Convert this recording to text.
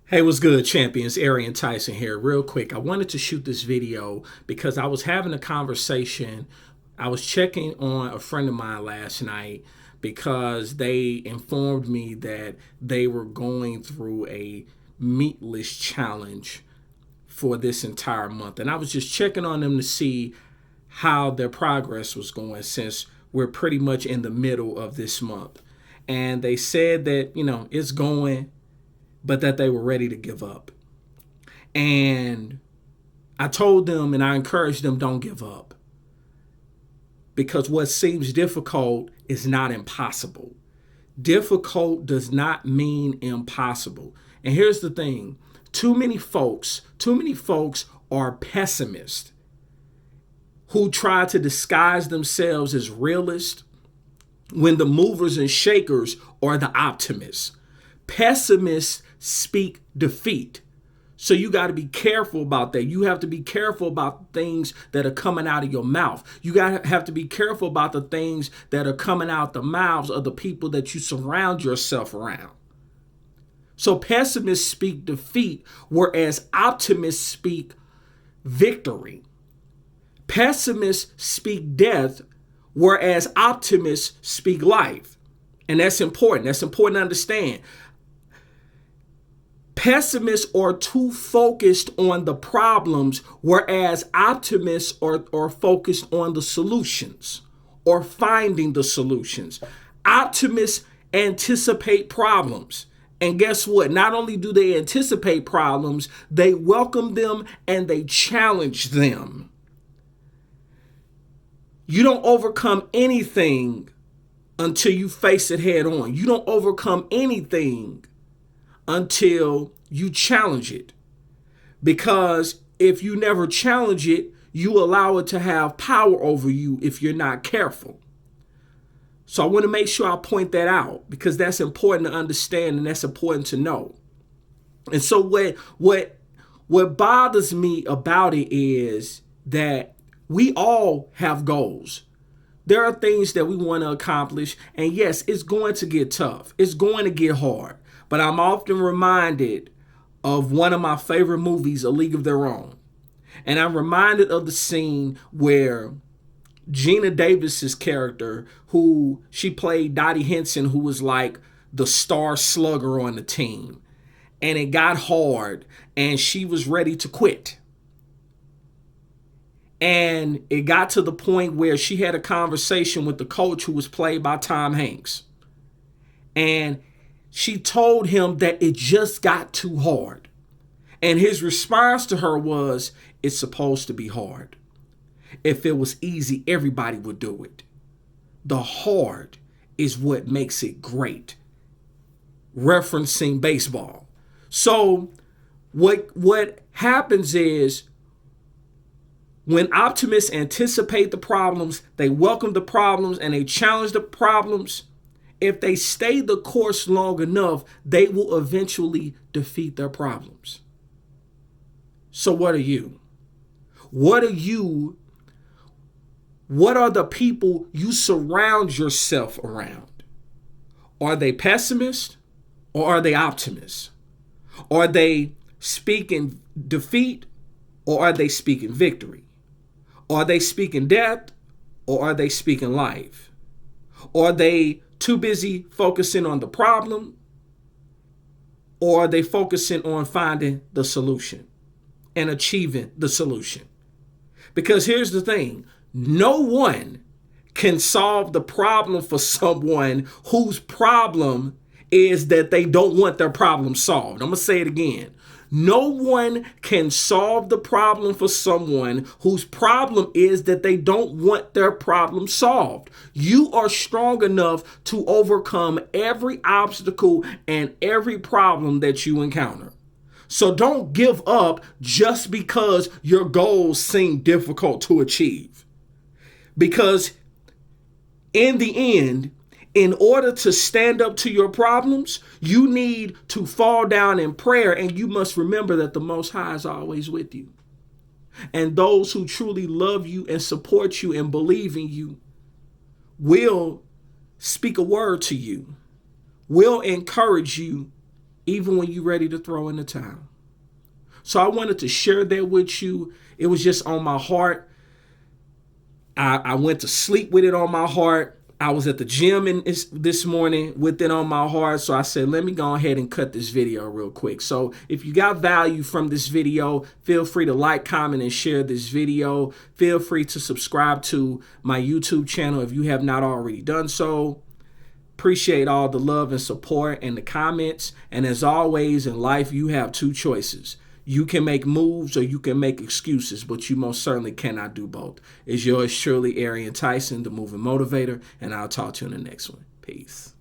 Hey, what's good, champions? Arian, Tyson here. Real quick, I wanted to shoot this video because I was having a conversation. I was checking on a friend of mine last night because they informed me that they were going through a meatless challenge for this entire month. And I was just checking on them to see how their progress was going since we're pretty much in the middle of this month. And they said that, it's going, but that they were ready to give up. And I told them and I encouraged them, don't give up. Because what seems difficult is not impossible. Difficult does not mean impossible. And here's the thing. Too many folks are pessimists who try to disguise themselves as realists when the movers and shakers are the optimists. Pessimists speak defeat. So you got to be careful about that. You have to be careful about things that are coming out of your mouth. You have to be careful about the things that are coming out the mouths of the people that you surround yourself around. So pessimists speak defeat, whereas optimists speak victory. Pessimists speak death, whereas optimists speak life. And that's important. That's important to understand. Pessimists are too focused on the problems, whereas optimists are focused on the solutions or finding the solutions. Optimists anticipate problems. And guess what? Not only do they anticipate problems, they welcome them and they challenge them. You don't overcome anything until you face it head on. You don't overcome anything until you challenge it. Because if you never challenge it, you allow it to have power over you if you're not careful. So I want to make sure I point that out because that's important to understand and that's important to know. And so what bothers me about it is that we all have goals. There are things that we want to accomplish. And yes, it's going to get tough. It's going to get hard. But I'm often reminded of one of my favorite movies, A League of Their Own. And I'm reminded of the scene where Gina Davis's character, who she played Dottie Henson, who was like the star slugger on the team. And it got hard and she was ready to quit. And it got to the point where she had a conversation with the coach who was played by Tom Hanks. And she told him that it just got too hard. And his response to her was, it's supposed to be hard. If it was easy, everybody would do it. The hard is what makes it great. Referencing baseball. So what happens is when optimists anticipate the problems, they welcome the problems and they challenge the problems. If they stay the course long enough, they will eventually defeat their problems. So what are you? What are you? What are the people you surround yourself around? Are they pessimists or are they optimists? Are they speaking defeat or are they speaking victory? Are they speaking death or are they speaking life? Are they too busy focusing on the problem or are they focusing on finding the solution and achieving the solution? Because here's the thing. No one can solve the problem for someone whose problem is that they don't want their problem solved. I'm going to say it again. No one can solve the problem for someone whose problem is that they don't want their problem solved. You are strong enough to overcome every obstacle and every problem that you encounter. So don't give up just because your goals seem difficult to achieve. Because in the end, in order to stand up to your problems, you need to fall down in prayer, and you must remember that the Most High is always with you. And those who truly love you and support you and believe in you will speak a word to you, will encourage you, even when you're ready to throw in the towel. So I wanted to share that with you. It was just on my heart. I went to sleep with it on my heart. I was at the gym this morning with it on my heart. So I said, let me go ahead and cut this video real quick. So if you got value from this video, feel free to like, comment, and share this video. Feel free to subscribe to my YouTube channel if you have not already done so. Appreciate all the love and support and the comments. And as always in life, you have two choices. You can make moves or you can make excuses, but you most certainly cannot do both. It's yours truly, Arian Tyson, the Moving Motivator, and I'll talk to you in the next one. Peace.